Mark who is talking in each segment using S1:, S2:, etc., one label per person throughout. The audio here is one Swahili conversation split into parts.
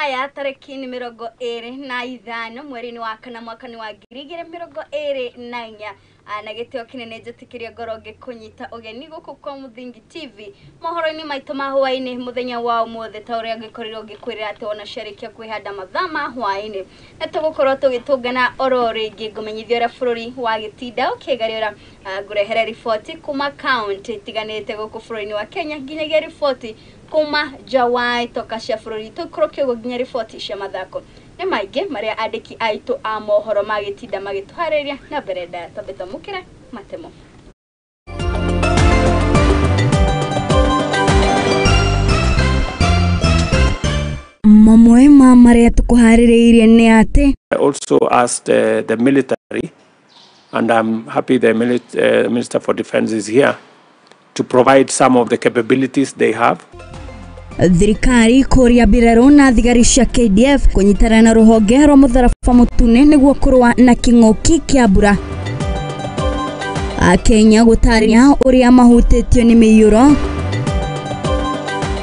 S1: Haya tariki ni mirongo ere na ithano mweri wa kana mwaka ni wa ngiri mirongo ere na inya na gitio kinene njetikiria ngoro ngikunyita ugeni guku kwa Muthingi TV mohoro-ini maitu ma hwaini muthenya wa umuthi ta uria ngikorirwo ngikwirira ati ona sharikia kwihanda mathama hwaini na tugukorwo tugitungana oro ringi ngumenyithia uria bururi wa gitinda ukigariura ngurehere riboti kuma county tiganite guku bururi-ini wa Kenya nginyagia riboti kuma jawai toka cia bururi tukroke guginya riboti cia mathako ni maingi maria andiki aitu a mohoro magitinda magituhariria na berenda tabeta mukira matemo mamwe ma maria tukuhaririirie ni ati
S2: I also asked the military, and I'm happy the Minister for Defense is here, to provide some of the capabilities they have.
S1: Thirikari kuria biraro na thigari cia KDF kunyitana na ruhonge rwa mutharafa mutune niguo kurwa na king'oki kia mbura. Akenya gutaria uria mahutitio ni Miyuro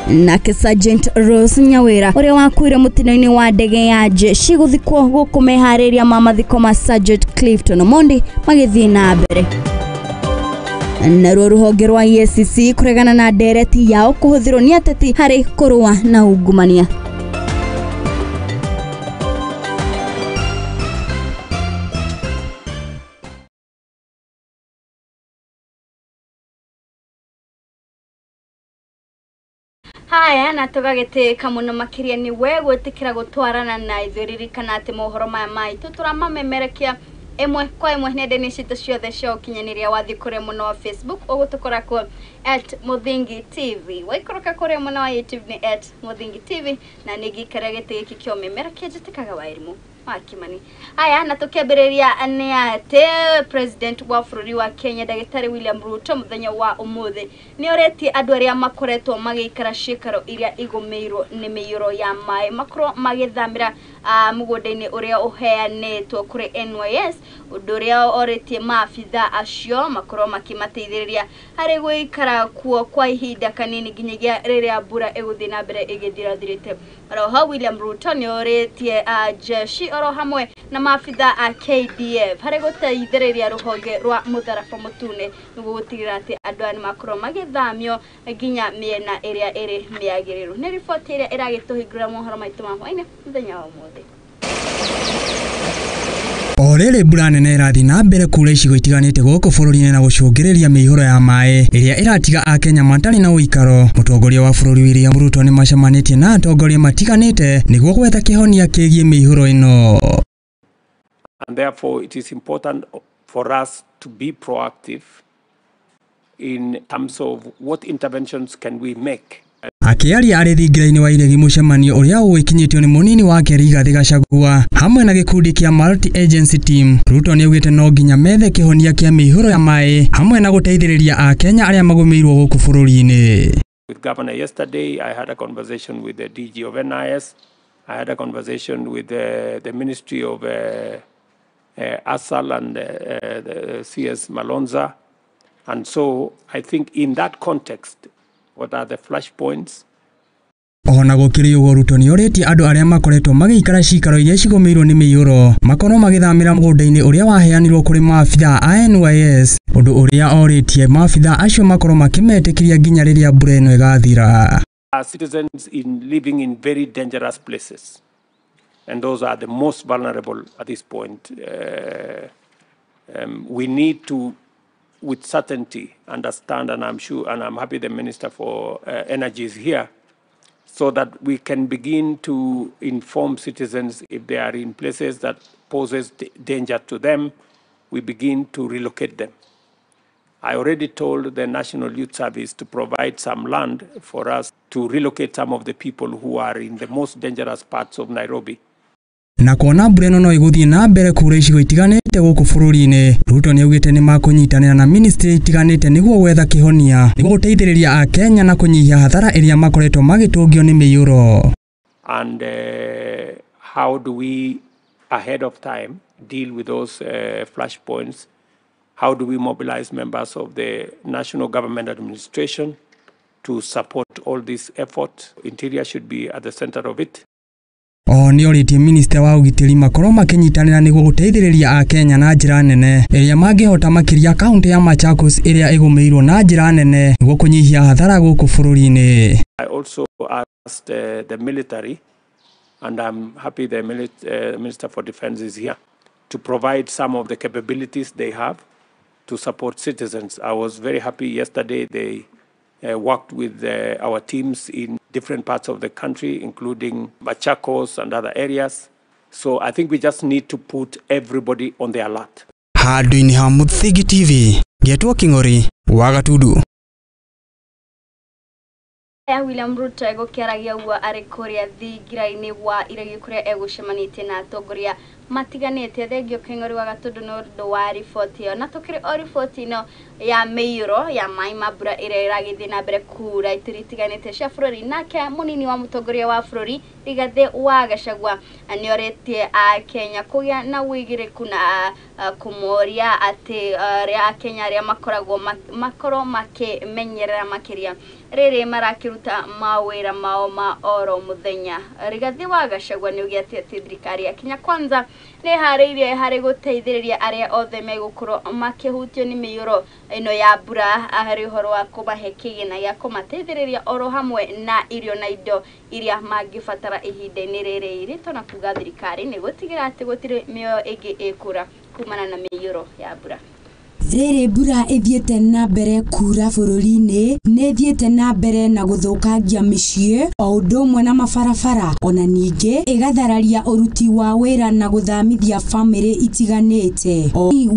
S1: nake Sergeant Rose Nyawira uria wakuire mutino-ini wa ndege ya jeshi guthikwo guku mehariria ma mathiko ma Sergeant Clifton Omondi magithii na mbere. Na ruhonge rwa EACC kuregana na ndereti yao kuhuthirwo ni ateti hari kurwa na ungumania. Haya na tugagiteka muno makiria ni we gwetikira gutwarana na ithuririkana ati mohoro maya maitu turamamemerekia emwe kwa emwe nende-ini citu ciothe cia ukinyaniria wathi kure muno wa Facebook ugutukora ku @Muthingi TV waikoroka kure muno wa YouTube ni @Muthingi TV na nigikara gite giki kio memerekia jitikaga wa elimu wakimani. Haya na tukiambiriria ni ate president wa bururi wa Kenya Dagitari William Ruto muthenya wa umuthi ni oreti andu aria makoretwo magikara cikaro iria igumirwo ni Miyuro ya Maai makro magithamira mugunda-ini uria uheanetwo kuri NYS undu uria oretie maabitha acio makro makimateithiriria hari guikara kuo kwa ihinda kanini nginyagia riria mbura iguthi na mbere igithirathirite. Roho William Ruto ni oretie jeshi oro hamwe na maabitha a KDF hari guteithiriria ruhonge rwa mutharafa mutune niguo gutigira ati andu ani makro magithamio nginya miena iria iri miagiriru. Ni riboti iria iragituhingura mohoro maitu ma hwaini muthenya wa umuthi.
S3: Orere mbura nene irathi na mbere kura icigo itiganite guku bururi-ini na gucungiriria mihuro ya Maai iria iratiga Akenya matari na uikaro. Mutongoria wa bururi William Ruto ni macemanitie na atongoria matiganite niguo gwetha kihonia kigie mihuro ino.
S2: And therefore it is important for us to be proactive in terms of what interventions can we make.
S3: Akiaria ari thingira-ini wa iregi mucemanio uria uikinyitio ni munini wake Rigathi Gachagua hamwe na gikundi kia multi agency team. Ruto ni augite no nginya methe kihonia kia mihuro ya Maai hamwe na guteithiriria Akenya aria magumirwo guku bururi-ini.
S2: With Governor yesterday, I had a conversation with the DG of NIS. I had a conversation with the Ministry of ASAL and the CS Malonza. And so I think in that context, what are the flashpoints?
S3: Ona gukiri ugo Ruto ni oreti andu aria makoretwo magikara cikaro iria cigumirwo ni Miyuro makorwo magithamira mugunda-ini uria waheanirwo kuri maabitha a NYS undu uria oretie maabitha acio makorwo makimetikiria nginya riria mbura ino igathira.
S2: Citizens living in very dangerous places, and those are the most vulnerable at this point. We need to, with certainty, understand, and I'm sure, and I'm happy the Minister for Energy is here, so that we can begin to inform citizens if they are in places that poses danger to them, we begin to relocate them. I already told the National Youth Service to provide some land for us to relocate some of the people who are in the most dangerous parts of Nairobi.
S3: Na kuona mbura ino no iguthie na mbere kura icigo itiganite guku bururi-ini, Ruto ni augite ni makunyitanira na ministry itiganite niguo gwetha kihonia niguo guteithiriria Akenya na kunyihia hathara iria makoretwo magitungio ni Miyuro.
S2: And how do we ahead of time deal with those flashpoints? How do we mobilize members of the national government administration to support all this effort? Interior should be at the center of it.
S3: O nĩ oritie minister wa ugitĩri makorwo makinyitanĩra nĩguo gũteithĩrĩria Akenya na njĩra nene ĩrĩa mangĩhota makĩria kaunti ya Machakos ĩrĩa ĩgũmĩirwo na njĩra nene nĩguo kũnyihia hathara gũkũ bũrũri-inĩ.
S2: I also asked the military, and I'm happy the Minister for Defense is here, to provide some of the capabilities they have to support citizens. I was very happy yesterday they worked with our teams in different parts of the country, including Machakos and other areas. So I think we just need to put everybody on the alert.
S3: Handũ-inĩ ha Muthigi TV, Getwo King'ori, wa Gatundu.
S1: William Ruto egũkĩaragia ũguo arĩ kũrĩa thingira-inĩ wa iregi kũrĩa egũcemanĩtie na atongoria matiganĩte. Thengio King'ori wa Gatundu nĩ ũndũ wa riboti ĩyo, na tũkĩrĩ o riboti ĩno ya Miyuro ya Maai mambura ĩrĩa ĩragĩthiĩ na mbere kura iturĩ itiganĩte cia bũrũri. Nake mũnini wa mũtongoria wa bũrũri Rigathĩ wa Gachagua nĩorĩtie Akenya kũgĩa na wĩigĩrĩku na kũmoria atĩ Akenya arĩa makorwo makĩmenyerera makĩria rĩrĩ marakĩruta mawĩra mao ma oro mũthenya. Rigathĩ wa Gachagua nĩoigĩte atĩ thirikari ya Kenya Kwanza nĩ harĩirie harĩ gũteithĩrĩria arĩa othe megũkorwo makĩhutio nĩ mĩiyũro ĩno ya mbura harĩ ũhoro wa kũmahe kĩgĩna gĩa kũmateithĩrĩria oro hamwe na irio na indo iria mangĩbatara ihinda-inĩ rĩrĩ iritũ, na kuga thirikari nĩ gũtigĩra atĩ gũtirĩ mĩoyo ĩngĩ ĩkũra kumana na mĩiyũro ya mbura.
S4: Rĩrĩ mbura ĩthiĩte na mbere kura bũrũri-inĩ, nĩ ĩthiĩte na mbere na gũthũkangia mĩciĩ o ũndũ ũmwe na mabarabara, ona ningĩ ĩgathararia ũruti wa wĩra na gũthamithia bamĩrĩ itiganĩte.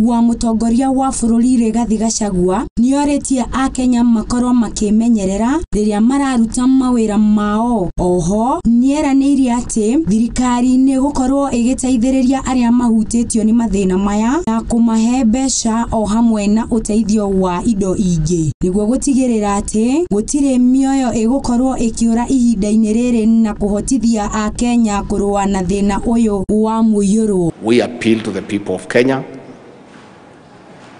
S4: Wa mũtongoria wa bũrũri Rigathĩ Gachagua nĩorĩtie Akenya makorwo makĩmenyerera rĩrĩa mararuta mawĩra mao. Oho nĩeranĩire atĩ thirikari nĩ gũkorwo ĩgĩteithĩrĩria arĩa mahutĩtio nĩ mathĩna maya na kũmahe mbeca o hamwe na uteithio wa indo ingĩ nĩguo gũtigĩrĩra atĩ gũtirĩ mĩoyo ĩgũkorwo ĩkĩũra ihinda-inĩ rĩrĩ na kũhotithia Akenya kũrũa na thĩna ũyũ wa mũiyũro.
S5: We appeal to the people of Kenya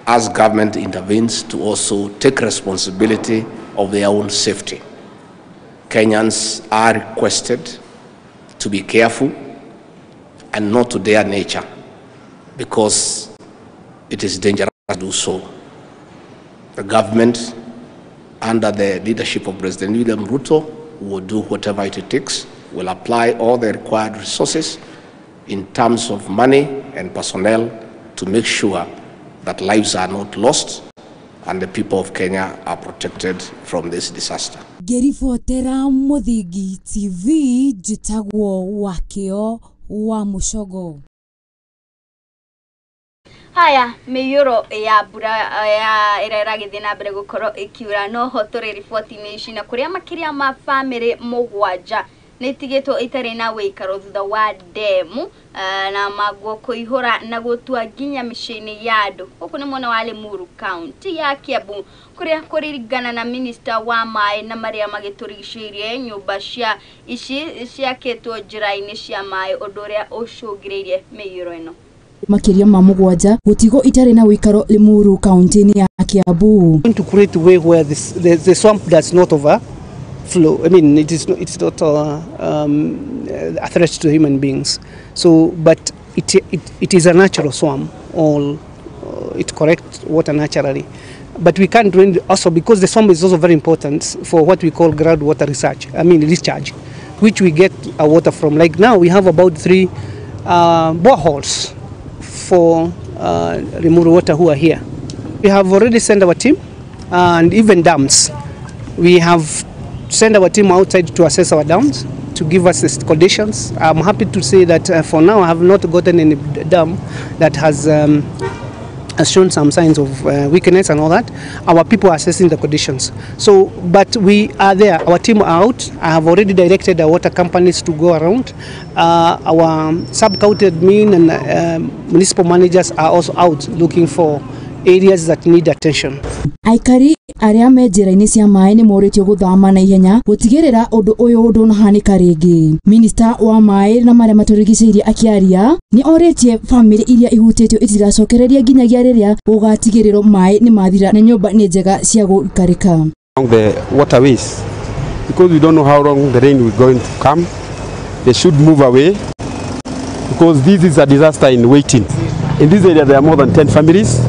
S5: as government intervenes to also take responsibility of their own safety. Kenyans are requested to be careful and not to dare nature because it is dangerous to do so. The government, under the leadership of President William Ruto, will do whatever it takes, will apply all the required resources in terms of money and personnel to make sure that lives are not lost and the people of Kenya are protected from this disaster.
S4: Gerifotera Muthigi TV, Jitagwo Wakio wa Mushogo.
S1: Haya, mĩiyũro ya mbura ĩrĩa ĩragĩthiĩ na mbere gũkorwo ĩkiura, no ho tũrĩ riboti-inĩ ici na kũrĩa makĩria ma bamĩrĩ mũgwanja nĩ itigĩtwo itarĩ na wĩikaro thutha wa ndemu na maguo kũihũra na gũtua nginya mĩciĩ-inĩ ya andũ. Gũkũ nĩ mwena wa Limuru County ya Kiambu, kũrĩa kũringana na minister wa Maai na marĩa magĩtũrigicĩirie nyũmba ici ciakĩtwo njĩra-inĩ cia maĩ, ũndũ ũrĩa ũcũngĩrĩirie mĩiyũro ĩno.
S4: Makiria ma mũgwanja gũtigo itarĩ na wĩikaro Limuru County ya Kiambu.
S6: To create a way where the swamp does not overflow. I mean, it's not a threat to human beings. So, but it is a natural swamp. It collects water naturally. But we can't drain also because the swamp is also very important for what we call groundwater recharge, which we get our water from. Like now, we have about 3 boreholes for Limuru water who are here. We have already sent our team and even dams. We have sent our team outside to assess our dams to give us the conditions. I'm happy to say that for now I have not gotten any dam that has shown some signs of weakness and all that. Our people are assessing the conditions. So, but we are there. Our team are out. I have already directed the water companies to go around. Our sub-county admin and municipal managers are also out looking for areas that need attention.
S4: Aikari arĩa me njĩra-inĩ cia maĩ nĩ morĩtio gũthama na ihenya gũtigĩrĩra ũndũ ũyũ ndũnahanĩka rĩngĩ. Minister wa maĩ na marĩa matũrigicĩirie akĩaria nĩ orĩtie bamĩrĩ iria ihutĩtio itigacokereria nginyagia rĩrĩa gũgatigĩrĩrwo maĩ nĩ mathira na nyũmba nĩ njega cia gũikarĩka.
S7: The waterways, because we don't know how long the rain is going to come, they should move away because this is a disaster in waiting. In this area there are more than 10 families,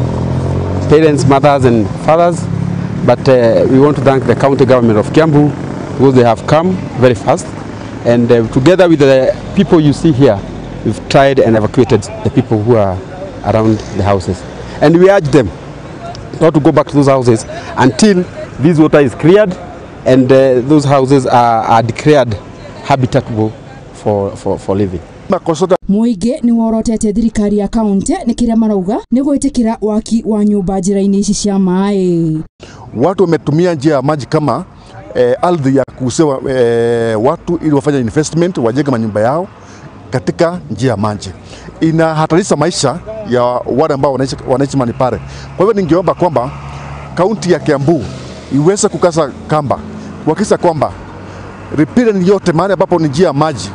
S7: parents, mothers and fathers, but we want to thank the county government of Kiambu because they have come very fast, and together with the people you see here, we've tried and evacuated the people who are around the houses, and we urge them not to go back to those houses until this water is cleared and those houses are declared habitable for living.
S4: Muingi ni worotete thirikari ya kaunti ni kiria marauga ni gwitikira waki wa nyumba njira-ini ici cia Maai.
S8: Watu wametumia njia ya maji kama ardhi ya kusewa watu ili wafanye investment, wajenge manyumba yao katika njia ya maji. Inahatarisha maisha ya wale ambao wanaishi mahali pale. Kwa hivyo ningeomba kwamba kaunti ya Kiambu iweze kukasa kamba kuhakikisha kwamba riparian yote mahali ambapo ni njia ya maji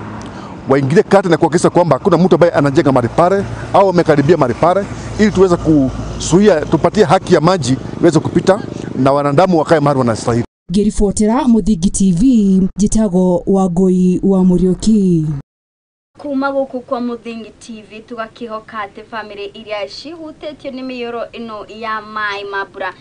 S8: waingilie kati na kuhakikisha kwamba hakuna mtu ambaye anajenga mahali pale au amekaribia mahali pale, ili tuweze kuzuia, tupatie haki ya maji iweze kupita na wanadamu wakae mahali wanastahili.
S4: Ngiribotera Muthingi TV, Njitago Wangui wa Muriuki.
S1: Kuma guku kwa Muthingi TV tugakihoka ati family iria cihutĩtio nĩ mĩiyũro ĩno ya Maai mambura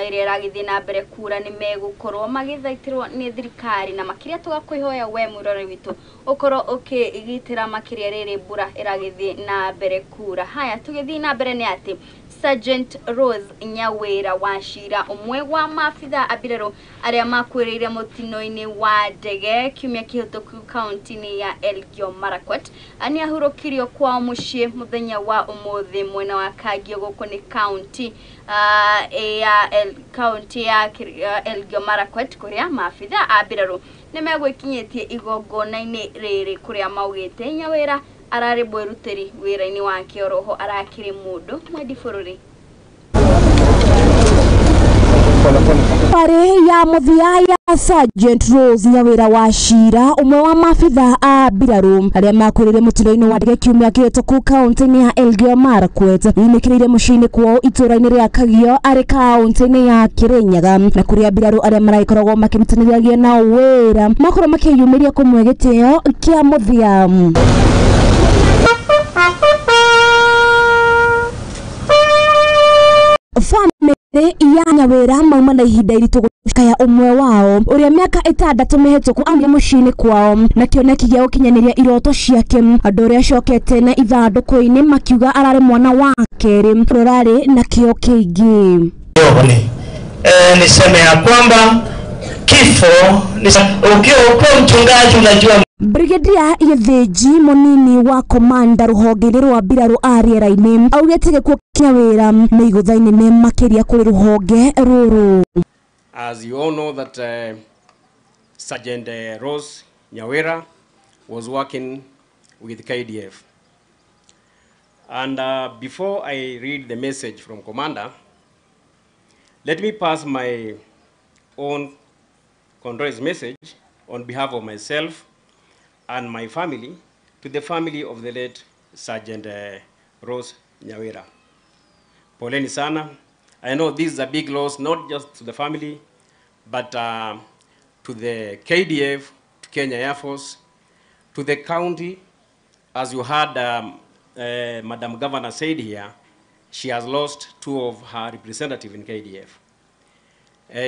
S1: iria ĩragĩthiĩ na mbere kura nĩ megũkorwo magĩthaitĩrwo nĩ thirikari, na makĩria tũgakũĩhoya we mwĩrore witũ ũkorwo ũkĩgitĩra makĩria rĩrĩ mbura ĩragĩthiĩ na mbere kura. Haya tũgĩthiĩ na mbere nĩ atĩ Sergeant Rose Nyawira wa Shira, umwe wa maafitha abirero aria makwĩrĩire mũtino-inĩ wa ndege kiumia kĩhĩtũku kaunti-inĩ ya Elgeyo Marakwet, ani ahurokirio kwa muciĩ muthenya wa ũmũthĩ mwena wa Kagio gũkũ nĩ kaunti ya Elgeyo Marakwet, kuria maafitha abirero nĩ megwĩkinyĩtie igongona-inĩ rĩrĩ kuria maugĩte Nyawira arari bweruteri wira-ini wake oroho arakiri mundu mwendi bururi.
S4: Pare ya muthia ya Sergeant Rose Nyawira wa Shira, umwe wa maafitha a biraru aria makwĩrĩire mũtino-inĩ wa ndege kiumia kĩhĩtũku kaunti-inĩ ya Elgeyo Marakwet yumĩkĩrĩire mũciĩ-inĩ kwao itũra-inĩ rĩa Kagio arĩ kaunti-inĩ ya Kirinyaga, na kũrĩa biraru aria maraikoragwo makĩrutanĩria nao wĩra makorwo makĩyumĩria kũmwe gĩtĩo kĩa muthia. Family ya Nyawira mauma na ihinda iritũ gũkaya umwe wao uria miaka 6 mĩhĩtũku amire mũciĩ-inĩ kwao na kĩoneki gĩa gũkinyanĩria iroto ciake, andũ ũrĩa acokete na ithandũkũ-inĩ makiuga ararĩ mwana wa kerĩ rũrarĩ na kĩo kĩingĩ.
S9: Niseme ya kwamba kifo ukiwa mchungaji unajua.
S4: Brigadier Yethĩnji munini wa komanda rũhonge-inĩ rwa mbiraru a rĩera-inĩ augĩte gĩkuũ kĩa wĩra nĩ igũtha inene makĩria kũrĩ rũhonge rũrũ.
S2: As you all know that Sergeant Rose Nyawira was working with KDF, and before I read the message from Commander, let me pass my own condolence message on behalf of myself and my family to the family of the late Sergeant Rose Nyawira. Poleni sana. I know this is a big loss, not just to the family, but to the KDF, to Kenya Air Force, to the county. As you heard Madam Governor said here, she has lost 2 of her representatives in KDF.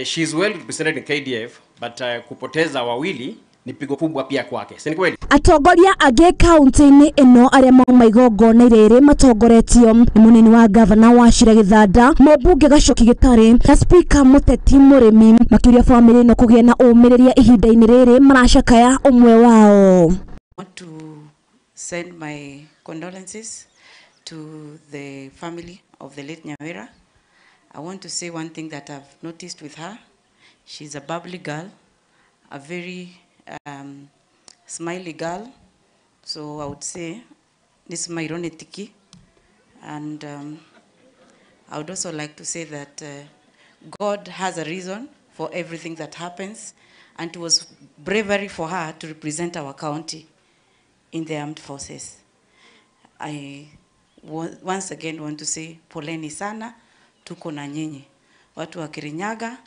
S2: She is well represented in KDF, but kupoteza wawili ni pigo kubwa pia kwake. Si ni kweli?
S4: Atongoria angĩ kaunti-inĩ ĩno arĩa mauma igongona rĩrĩ matongoretio nĩ mũnini wa gavana wa Shira Gĩthanda, mũmbunge Gacoki Gĩtarĩ na speaker Mũteti Mũrĩmi, makĩria famĩlĩ ĩno kũgĩa na ũmĩrĩria ihinda-inĩ rĩrĩ maracakaya ũmwe wao.
S10: I want to send my condolences to the family of the late Nyawira. I want to say one thing that I've noticed with her. She's a bubbly girl, a very smiley girl. So I would say this is my ironetiki. And I would also like to say that God has a reason for everything that happens, and it was bravery for her to represent our county in the armed forces. I once again want to say poleni sana, tuko na nyinyi. Watu wa Kirinyaga,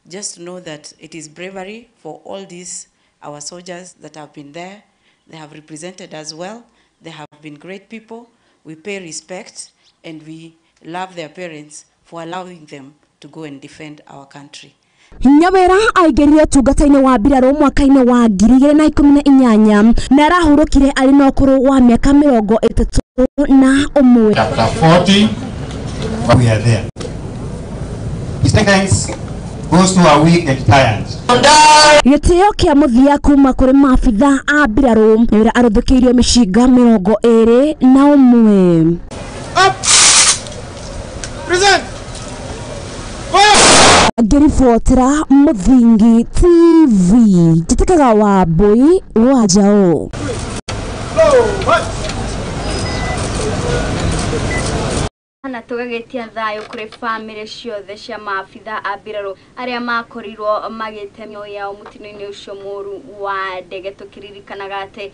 S10: just know that it is bravery for all these our soldiers that have been there. They have represented us well. They have been great people. We pay respect and we love their parents for allowing them to go and defend our country.
S4: Nyawera aigerire tungata-ini wa mbirarũ mwaka-ini wa 2018 na arahurũkire arĩ na ũkũrũ wa mĩaka 31.
S11: Chapter 40, we are there. His thanks goes to our weak and tired.
S4: Gĩtĩo kĩa mũthia kuma kũrĩ maabitha a mbirarũ wĩra arũthũkĩirio mĩcinga 21.
S11: Present.
S4: Ngĩribotera Mũthingi TV Njĩtĩkaga Wambui wa Njaũ.
S1: Na tugagetia thayo kuri family ciothe cia maabitha a mbirarũ aria makorirwo magĩtemio yao mutino-inĩ ũcio mũru wa ndege. Tukiririkanaga atĩ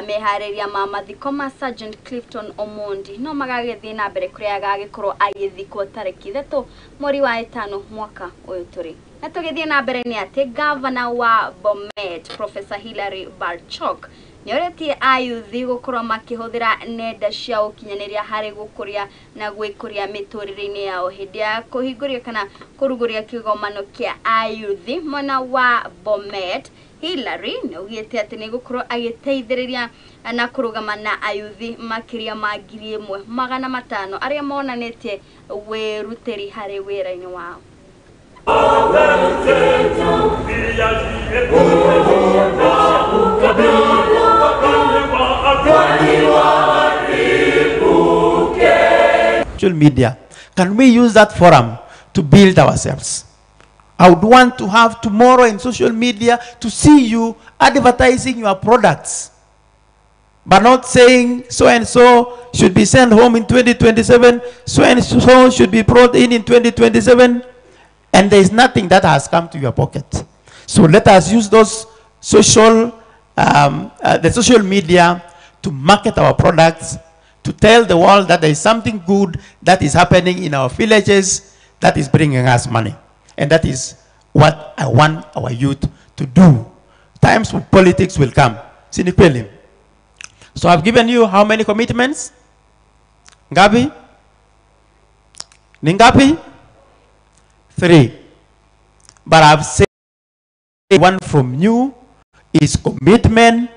S1: meharĩria ma mathiko ma Sergeant Clifton Omondi no magagĩthiĩ na mbere kũrĩa agagĩkorwo agĩthikwo tarĩki 3 mweri wa 5 mwaka ũyũ tũrĩ. Na tũgĩthiĩ na mbere nĩ atĩ gavana wa Bomet Professor Hilary Barchok nĩoretie ayuthi gũkorwo makĩhũthĩra nenda cia ũkinyanĩria harĩ gũkũria na gwĩkũria mĩtũrĩre-inĩ yao hĩndĩ ya kũhingũria kana kũrugũria kĩgomano kĩa ayuthi mwena wa Bomet. Hilary nĩaugĩte atĩ nĩ gũkorwo agĩteithĩrĩria na kũrũgama na ayuthi makĩria ma 1,500 arĩa monanĩtie wĩrutĩri harĩ wĩra-inĩ wao.
S12: Social media, can we use that forum to build ourselves? I would want to have tomorrow in social media to see you advertising your products, but not saying so and so should be sent home in 2027, so and so should be brought in 2027, and there is nothing that has come to your pocket. So let us use those social media to market our products, to tell the world that there is something good that is happening in our villages that is bringing us money. And that is what I want our youth to do. Times of politics will come. Sinikweli. So I've given you how many commitments? Ngapi? Ningapi? 3. But I've said one from you is commitment,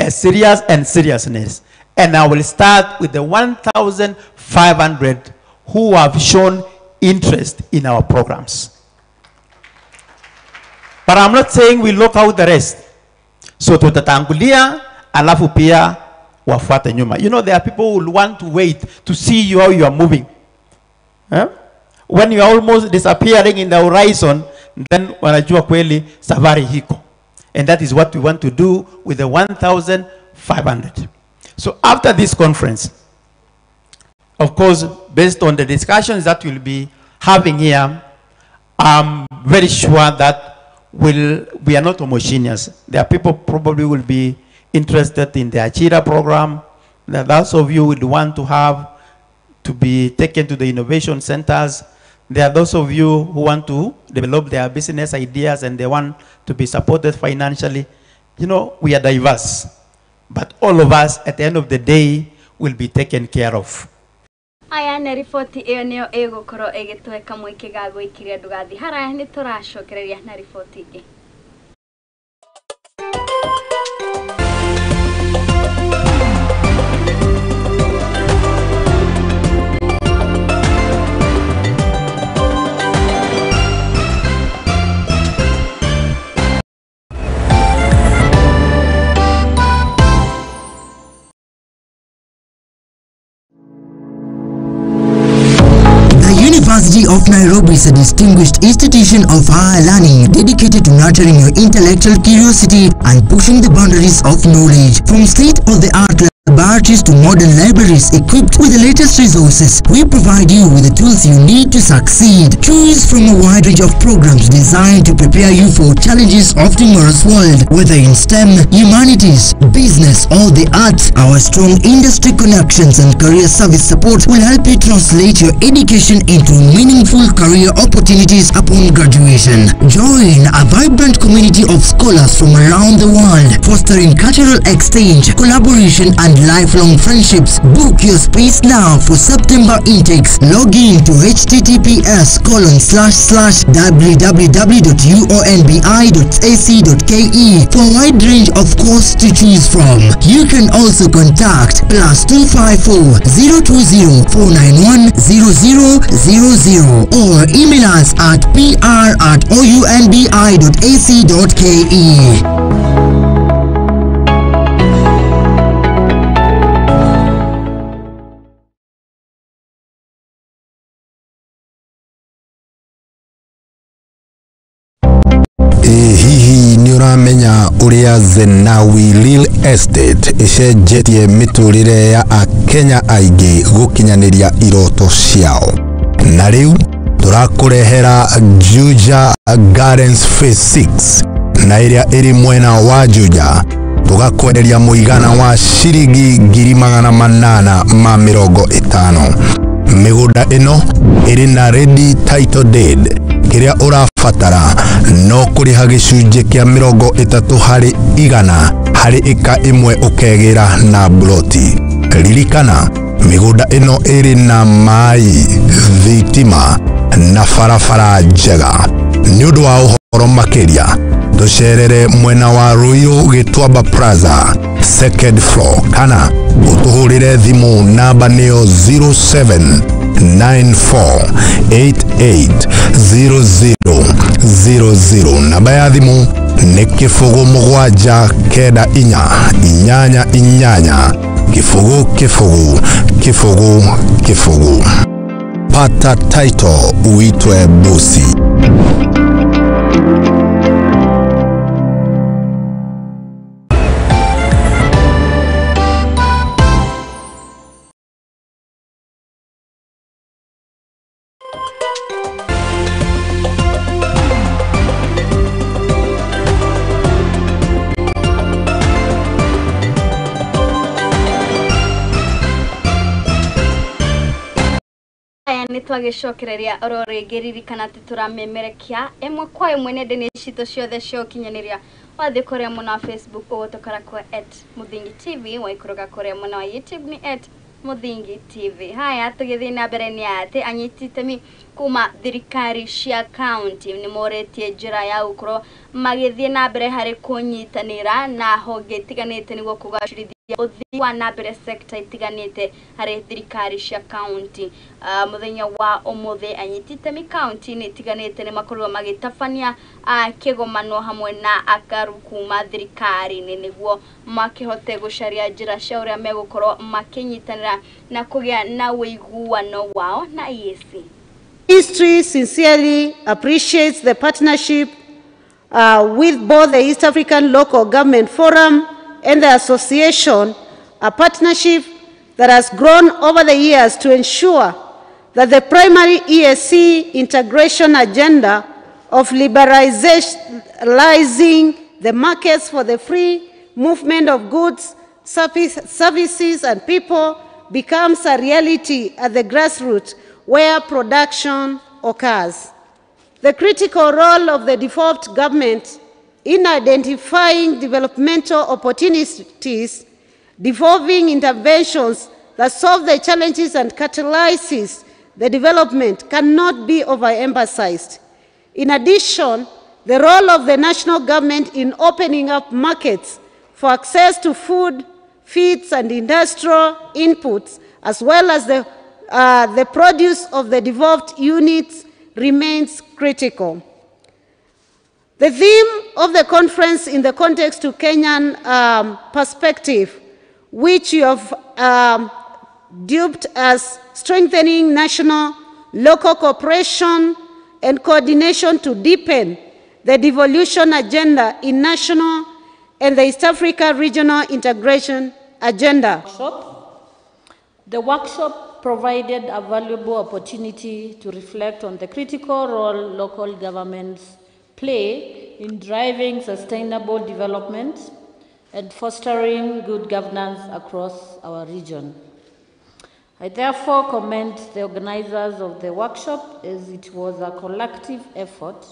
S12: serious and seriousness. And I will start with the 1,500 who have shown interest in our programs. But I'm not saying we lock out the rest. So tutatangulia alafu pia wafuate nyuma. You know, there are people who will want to wait to see you how you are moving. When you are almost disappearing in the horizon, then wanajua kweli safari hiko. And that is what we want to do with the 1,500. So after this conference, of course, based on the discussions that we'll be having here, I'm very sure that we are not homogeneous. There are people probably will be interested in the Achira program. Those of you would want to be taken to the innovation centers. There are those of you who want to develop their business ideas and they want to be supported financially. You know, we are diverse. But all of us, at the end of the day, will be taken care of.
S1: Aya na ripoti iyo niyo ĩgũkorwo ĩgĩtweka mweke ga gwĩkiria ndũgathi haraya nĩ tũracokereria na ripoti ingĩ.
S13: University of Nairobi is a distinguished institution of higher learning dedicated to nurturing your intellectual curiosity and pushing the boundaries of knowledge. From state-of-the-art laboratories to modern libraries equipped with the latest resources, we provide you with the tools you need to succeed. Choose from a wide range of programs designed to prepare you for challenges of tomorrow's world. Whether in STEM, humanities, business, or the arts, our strong industry connections and career service support will help you translate your education into meaningful career opportunities upon graduation. Join a vibrant community of scholars from around the world, fostering cultural exchange, collaboration, and lifelong friendships. Book your space now for September intakes. Log in to https://www.uonbi.ac.ke for a wide range of courses to choose from. You can also contact +254 020 491 0000 or email us at pr@ounbi.ac.ke.
S14: Hihi ni uramenya uria Zenawi Real Estate icenjetie miturire ya Akenya aingĩ gukinyaniria iroto ciao. Na riu turakurehera Juja Gardens Phase 6 na iria iri mwena wa Juja tugakwenderia muigana wa ciringi 850,000. Migunda ino iri na ready title deed. Kiria urafatara no kuriha gicunje kia 30% hari ika imwe ukegira na bloti. Ririkana migunda ino iri na Maai, thitima na barabara njega. Ni undu wa uhoro makiria tucerere mwena wa Ruiru Gitwamba Plaza, second floor, kana utuhurire thimu namba niyo 0794880000. Namba ya thimu ni 0774948888. Kifugu. Pata title uitwe bosi.
S1: Nitwagicokereria oro ringi ririkana ati turamemerekia emwe kwa emwe nende cito ciothe cio kinyaniria wathi kuria muna Facebook ugutokara kwa @muthingi.tv waikuruga kuria muna wa YouTube ni @muthingi TV. Haya tugithii na mbere ni ati anyititemi kuma thirikari cia county ni moretie njira ya ukro magithii na mbere hari kunyitanira na honge tiganite niguo kugacirithia uthii wa na mbere sector itiganite hari thirikari cia county. Muthenya wa umuthi anyititemi county ni itiganite ni makorwo magitabania kigomano hamwe na akaru kuma thirikari ni niguo makihote gucaria njira cia uria megukorwo makinyitanira na kugia na wiguano wao na EAC.
S15: Ministry sincerely appreciates the partnership with both the East African Local Government Forum and the association, a partnership that has grown over the years to ensure that the primary EAC integration agenda of liberalizing the markets for the free movement of goods, services and people becomes a reality at the grassroots where production occurs. The critical role of the devolved government in identifying developmental opportunities, devolving interventions that solve the challenges and catalyses the development cannot be overemphasized. In addition, the role of the national government in opening up markets for access to food, feeds and industrial inputs, as well as the produce of the devolved units remains critical. The theme of the conference in the context to Kenyan perspective, which you have dubbed as strengthening national, local cooperation and coordination to deepen the devolution agenda in national and the East Africa regional integration, agenda.
S16: The workshop provided a valuable opportunity to reflect on the critical role local governments play in driving sustainable development and fostering good governance across our region. I therefore commend the organizers of the workshop, as it was a collective effort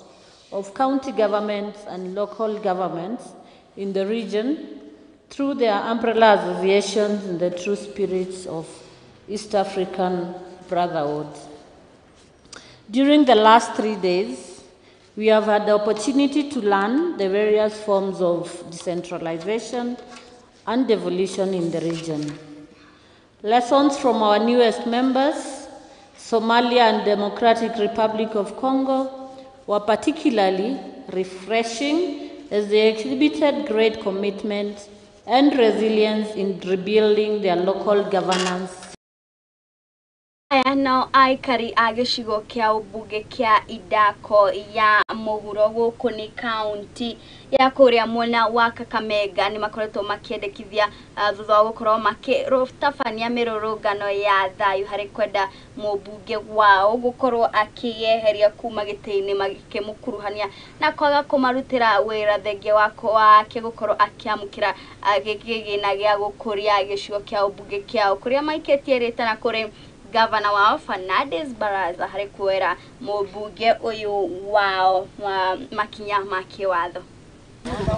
S16: of county governments and local governments in the region through their umbrella associations in the true spirits of East African Brotherhood. During the last 3 days, we have had the opportunity to learn the various forms of decentralization and devolution in the region. Lessons from our newest members, Somalia and Democratic Republic of Congo, were particularly refreshing as they exhibited great commitment and resilience in rebuilding their local governance.
S1: Aya no aikari a gĩcigo kĩa ũmbunge kĩa Idako ya Mohoro gũkũ nĩ kaunti ya kũrĩa mwena wa Kakamega nĩ makoretwo makĩendekithia thutha wa gũkorwo makĩtabania mĩrũrũngano ya thayũ harĩ kwenda mũmbunge wao gũkorwo akĩyeheria kuma gĩtĩ-inĩ makĩmũkuruhania na kwaga kũmarutĩra wĩra thengia wake gũkorwo akĩamũkĩra gĩgĩna gĩa gũkũria gĩcigo kĩa ũmbunge kĩao kũrĩa maikĩtie rĩtana kũrĩ Gavana wao Fernandes Baraza harĩ kuera mũmbunge ũyũ wao makinya ma kĩwatho.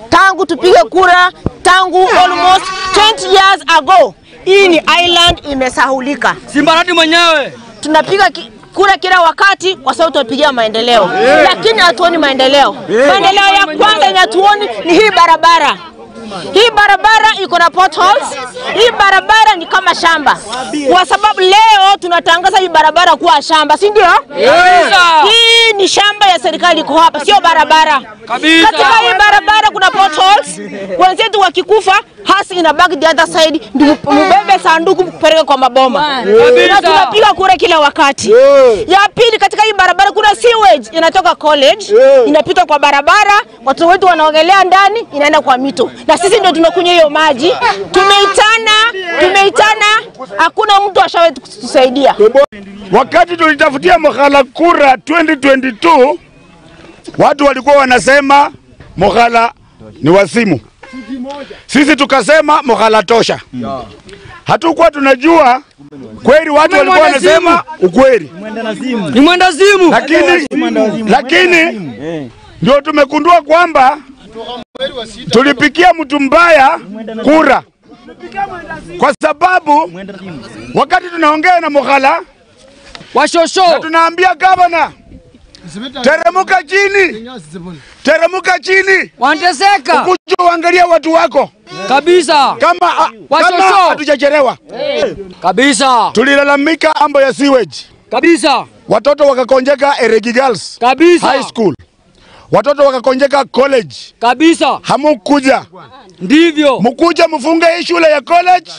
S17: Tangu tupige kura, tangu almost 20 years ago, hii ni island imesahulika.
S18: Simbarati mwenyewe.
S17: Tunapiga kura kila wakati kwa sababu tunapigia maendeleo. Lakini hatuoni maendeleo. Maendeleo ya kwanza inatuoni ni hii barabara. Hii barabara iko na potholes. Hii barabara ni kama shamba. Kwa sababu leo tunatangaza hii barabara kuwa shamba, si ndio? Hii ni shamba ya serikali iko hapa, sio barabara. Katika hii barabara kuna potholes. Wenzetu wakikufa, hasi inabaki the other side, mbebe sanduku kupeleka kwa maboma. Na tunapiga kura kila wakati. Ya pili, katika hii barabara kuna sewage inatoka college, inapita kwa barabara, watu wetu wanaogelea ndani, inaenda kwa mito. Na sisi ndio tunakunywa hiyo maji. Tumeitana, hakuna mtu ashawahi kutusaidia.
S19: Wakati tulitafutia Mohoro kura 2022, watu walikuwa wanasema Mohoro ni wasimu. Sisi tukasema Mohoro tosha. Hatukuwa tunajua kweli watu walikuwa wanasema ukweli.
S18: Ni mwendazimu.
S19: Lakini ndio tumekundua kwamba tulipikia mtu mbaya kura. Kwa sababu wakati tunaongea na Mohoro
S18: washosho
S19: na tunaambia gavana teremuka chini
S18: wanateseka,
S19: ukuje uangalia watu wako
S18: kabisa
S19: kama hatujachelewa
S18: kabisa.
S19: Tulilalamika mambo ya sewage
S18: kabisa,
S19: watoto wakakonjeka Eregi Girls
S18: kabisa
S19: High School, watoto wakakonjeka college
S18: kabisa.
S19: Hamukuja,
S18: ndivyo
S19: mkuja mfunge shule ya college,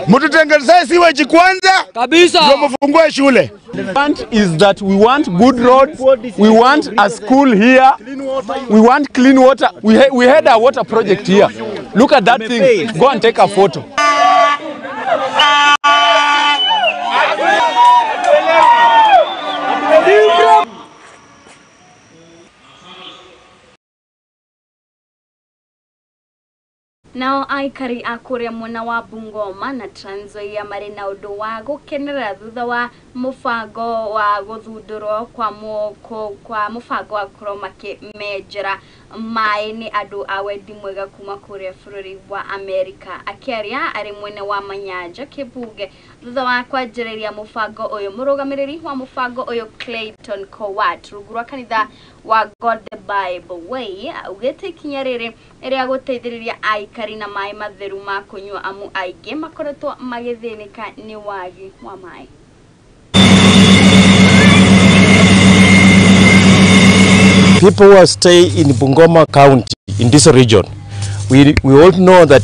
S19: mtutengenezee sewage kwanza
S18: kabisa
S19: ndio mfungue shule.
S7: The point is that we want good roads, we want a school here, we want clean water. We had a water project here. Look at that thing. Go and take a photo.
S1: Nao aikari a kũrĩa mwena wa Bungoma na Trans Nzoia marĩ na ũndũ wa gũkenera thutha wa mũbango wa gũthundũrwo kwa mũbango wa gũkorwo makĩmenjera Maai nĩ andũ a wendi mwega kuma kũrĩa bũrũri wa Amerika. Akĩaria arĩ mwene wa Manyanja kĩbunge thutha wa kwanjĩrĩria mũbango ũyũ, mũrũgamĩrĩri wa mũbango ũyũ Clayton Kowat rungu rwa kanitha wa God the Bible Way augĩte ikinya rĩrĩ rĩa gũteithĩrĩria aikari na maĩ matheru ma kũnyua amu aingĩ makoretwo magĩthĩnĩka nĩ wagi wa maĩ.
S20: People who stay in Bungoma County, in this region, we all know that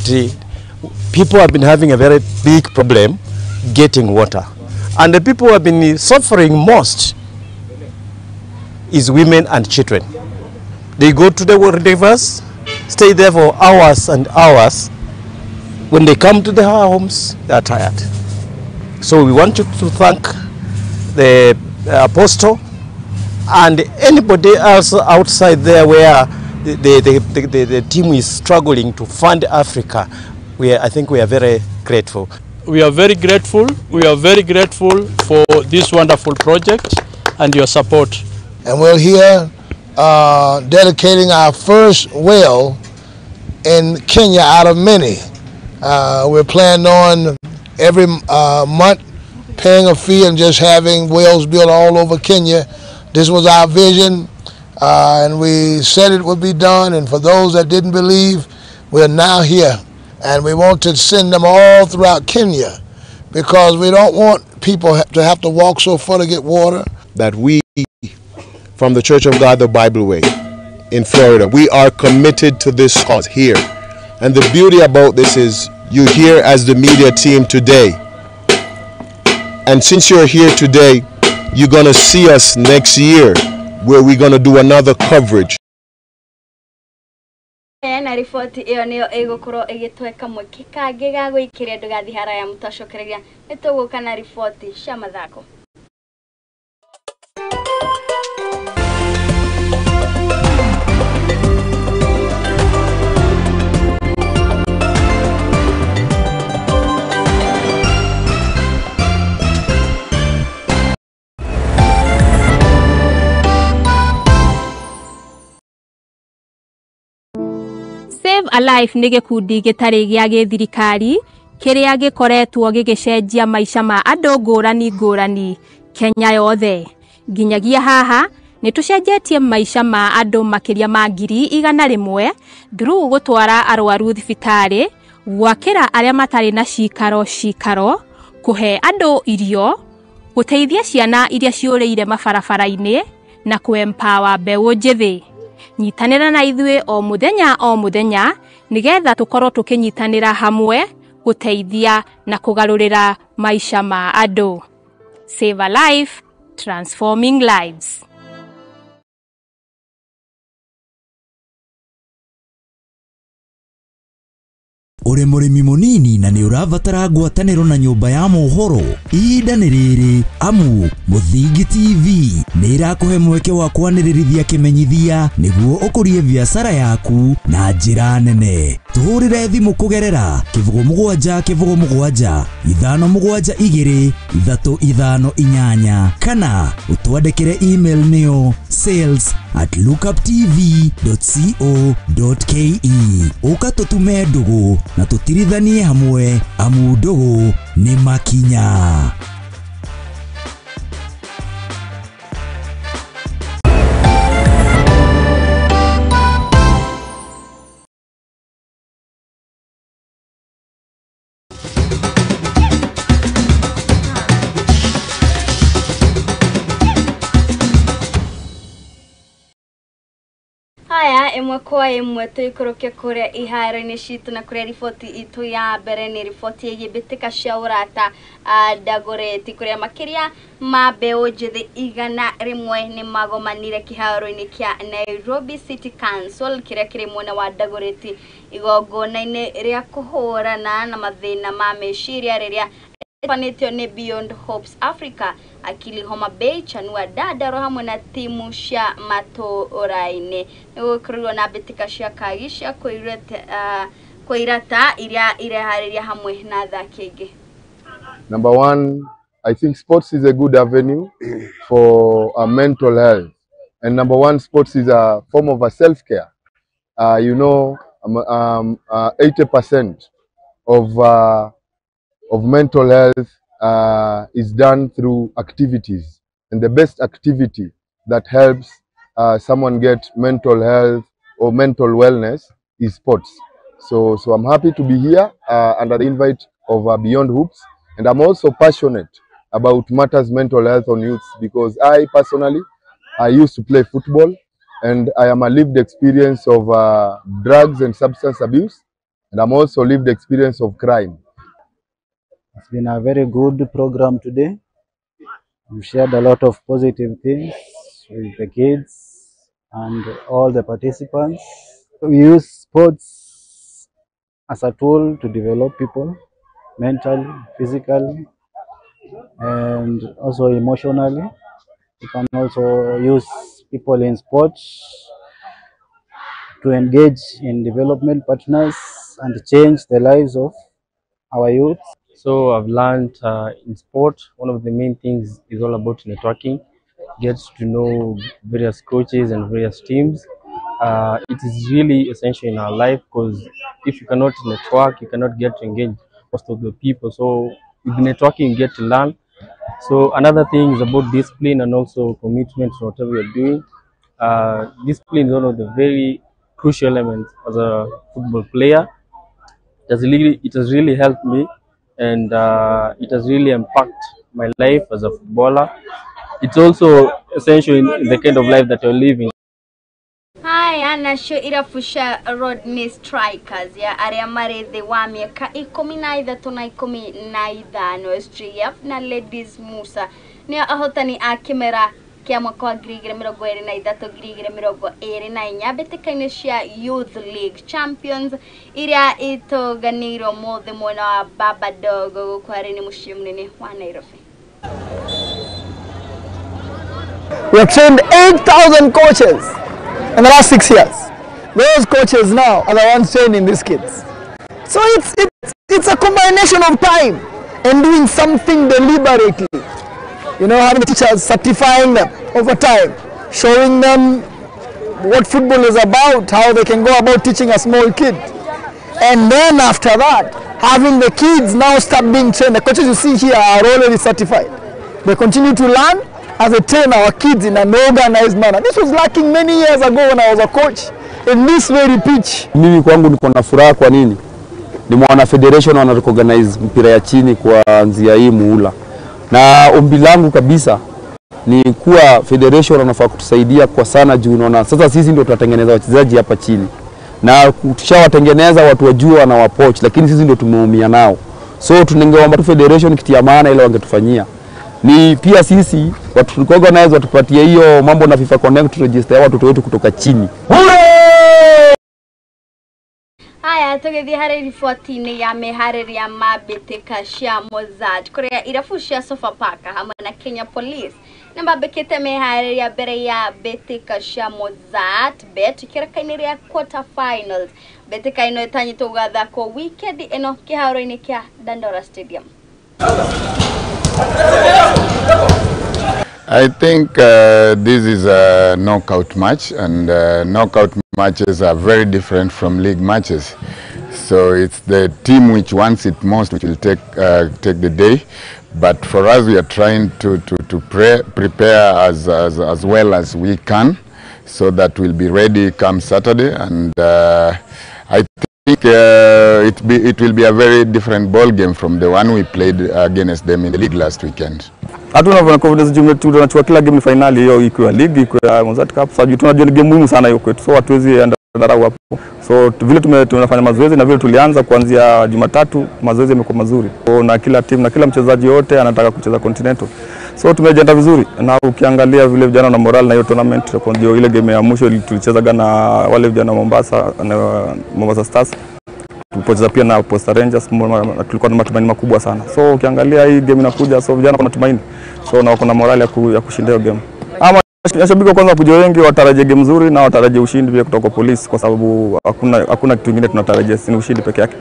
S20: people have been having a very big problem getting water. And the people who have been suffering most is women and children. They go to the rivers, stay there for hours and hours, when they come to their homes, they are tired. So we want to thank the apostle and anybody else outside there where the team is struggling to fund Africa. I think we are very grateful.
S21: We are very grateful. We are very grateful for this wonderful project and your support.
S22: And we're here dedicating our first well in Kenya out of many. We're planning on every month paying a fee and just having wells built all over Kenya. This was our vision, and we said it would be done. And for those that didn't believe, we're now here. And we want to send them all throughout Kenya because we don't want people to have to walk so far to get water.
S23: That we, from the Church of God, the Bible Way in Florida, we are committed to this cause here. And the beauty about this is you're here as the media team today. And since you're here today, you're going to see us next year where we're going to do another coverage.
S1: Na riboti iyo niyo igukorwo igitweka mwikika giga gwikiria ndugathi haraya mutashokereria nituguka na riboti cia mathako.
S24: Save a Life nĩ gĩkundi gĩtarĩ gĩa gĩthirikari kĩrĩa gĩkoretwo gĩgĩcenjia maica ma andũ ngũrani Kenya yothe. Nginyagia haha nĩ tũcenjetie maica ma andũ makĩria ma 100,000 through gũtwara arwaru thibitarĩ, gwakĩra arĩa matarĩ na cikaro, kũhe andũ irio, gũteithia ciana iria ciũrĩire mabarabara-inĩ na kũ-empower mbeũ njĩthĩ. Nyitanĩra na ithuĩ o mũthenya nigetha tũkorwo tũkĩnyitanĩra hamwe gũteithia na kũgarũrĩra maica ma andũ. Save a Life, transforming lives.
S25: Uri murimi munini na ni urabatara ngwatanĩro na nyũmba ya mohoro ihinda nĩ rĩrĩ amu Muthingi TV nĩ irakuhe mweke wa kwanĩrĩrithia kĩmenyithia nĩguo ũkũrie biacara yaku na njĩra nene. Tuhũrĩre thimũ kũgerera 0777 572 358 kana ũtwandĩkĩre email nĩyo sales@lookuptv.co.ke. Ũka tũtume ndũgũ na tũtirithanie hamwe amu ndũgũ nĩ makinya.
S1: Haya imwe kwa imwe tuikurukia kuria iharo-inĩ citũ na kuria riboti itu ya mbere ni riboti ĩgiĩ mbĩtĩka cia ũrata Dagoretti kuria makiria ma mbeũ njĩthĩ 100 nĩ magomanire kĩharo-inĩ kĩa Nairobi City Council kiria kiri mwena wa Dagoretti igongona-inĩ rĩa kũhũrana na mathĩna ma meciria rĩrĩa panetio ni Beyond Hopes Africa akili Homa Bay chanua dadaro hamwe na timu cia matũũra-inĩ nĩgũkorwo na mbĩtĩka cia kagi cia kũirata iria ireharĩria hamwe na athaki aingĩ.
S8: Number one, I think sports is a good avenue for mental health, and number one, sports is a form of a self-care. 80% of mental health is done through activities, and the best activity that helps someone get mental health or mental wellness is sports. So I'm happy to be here under the invite of Beyond Hoops, and I'm also passionate about matters mental health on youth because I personally used to play football, and I am a lived experience of drugs and substance abuse, and I'm also lived experience of crime.
S26: It's been a very good program today. We shared a lot of positive things with the kids and all the participants. We use sports as a tool to develop people mentally, physically, and also emotionally. We can also use people in sports to engage in development partners and change the lives of our youth.
S2: So I've learned in sport, one of the main things is all about networking. Get to know various coaches and various teams. It is really essential in our life because if you cannot network, you cannot get to engage most of the people. So with networking, you get to learn. So another thing is about discipline and also commitment to whatever you're doing. Discipline is one of the very crucial elements as a football player. It has really helped me, and it has really impacted my life as a footballer. It's also essential in the kind of life that you're living.
S1: Haya nacio irafusha Rodney Strikers ya aria marithi wa miaka 13 na 15 SGF na Ladies Musa ni ahotani a kimera kia mwaka wa 2023-2024 betikaine cia Youth League Champions iria itoganirwo mothe mwena wa Baba Dogo gukwareni muciĩ munene wa Nairobi.
S3: We have trained 8,000 coaches in the last 6 years. Those coaches now are the ones training these kids. So it's a combination of time and doing something deliberately. You know, having the teachers certifying them over time, showing them what football is about, how they can go about teaching a small kid. And then after that, having the kids now start being trained. The coaches you see here are already certified. They continue to learn as they train our kids in an organized manner. This was lacking many years ago when I was a coach in this very pitch.
S7: Mimi kwangu niko na furaha kwa nini? Ni mwana federation wana recognize mpira ya chini kuanzia hii muhula. Na ombi langu kabisa ni kuwa federation wanafaa kutusaidia kwa sana juu unaona sasa sisi ndio tutatengeneza wachezaji hapa chini. Na tushawatengeneza watu wajua na wapoach lakini sisi ndio tumeumia nao. So tunangeomba tu federation kitia maana ile wangetufanyia. Ni pia sisi watu organize watupatie hiyo mambo na FIFA Connect to register watoto wetu kutoka chini.
S1: Haya tugethie hari riboti-ini ya meharĩria ma mbĩtĩka cia Mozart kuria irafucia Sofapaka hamwe na Kenya Police na mambĩkĩte meharĩria mbere ya mbĩtĩka cia Mozart bet kĩrakainĩ ria quarter finals. Mbĩtĩka ĩno ĩtanyĩtwo gũgathakwo weekend ĩno kĩharo-inĩ kĩa Dandora Stadium.
S5: I think this is a knockout match, and knockout matches are very different from league matches. So it's the team which wants it most which will take the day. But for us, we are trying to prepare as well as we can, so that we'll be ready come Saturday. And I think it will be a very different ball game from the one we played against them in the league last weekend.
S6: Hatuna confidence jumla tunachukua kila game finali hiyo ikiwa league ikiwa Mozart Cup. Sasa tunajua ni game muhimu sana hiyo kwetu. So hatuwezi dharau hapo. So vile tunafanya mazoezi na vile tulianza kuanzia Jumatatu mazoezi yamekuwa mazuri. Na kila team na kila mchezaji wote anataka kucheza Continental. So tumejiandaa vizuri na ukiangalia vile vijana na moral na hiyo tournament ndio ile game ya mwisho tulicheza na wale vijana Mombasa na Mombasa Stars. Tulipocheza pia na Posta Rangers tulikuwa na matumaini makubwa sana. So ukiangalia hii game inakuja so vijana kuna tumaini. So na wako na morale ya kushinda hiyo game. Ama mashabiki kwanza kuja wengi watarajia game nzuri na watarajia ushindi pia kutoka Police kwa sababu hakuna kitu kingine tunatarajia ni ushindi peke yake.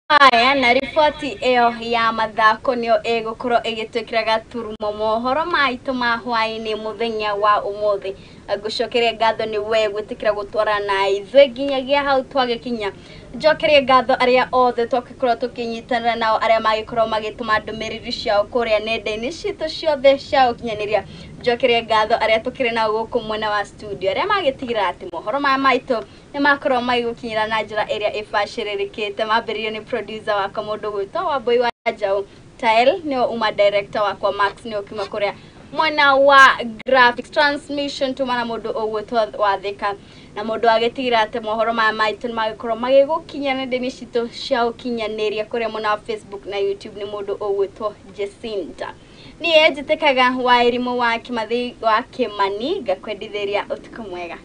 S1: Haya na riboti ĩyo ya mathako nĩyo ĩgũkorwo ĩgĩtwĩkĩra gaturumo mohoro maitũ ma hwaĩ-inĩ mũthenya wa ũmũthĩ. Ngũcokeria ngatho nĩ we gwĩtĩkĩra gũtwarana na ithuĩ nginyagia hau twagĩkinya. Njokeria ngatho arĩa othe twagĩkorwo tũkĩnyitanĩra nao arĩa magĩkorwo magĩtũma ndũmĩrĩri ciao kũrĩa nenda-inĩ citũ ciothe cia ũkinyanĩria. Njokeria ngatho arĩa tũkĩrĩ nao gũkũ mwena wa studio arĩa magĩtigĩra atĩ mohoro maya maitũ nĩ makorwo magĩgũkinyĩra na njĩra ĩrĩa ĩbacĩrĩrĩkĩte. Mambĩrĩrio nĩ producer wakwa mũndũ gwĩtwo Wambui wa Njaũ. Tael nĩo uma director wakwa Max nĩo kiuma kũrĩa mwena wa graphics transmission tumana mũndũ ũgwĩtwo wa Thika. na mundu agitigira ate mohoro maya maitu magikorwo magigukinya nenda-ini citu cia ukinyaneria kuria muna Facebook na YouTube ni mundu ugwitwo Jacinta ni ejitekaga wa irimo wa Kimathi wa Kimani ngakwendithiria utuku mwega.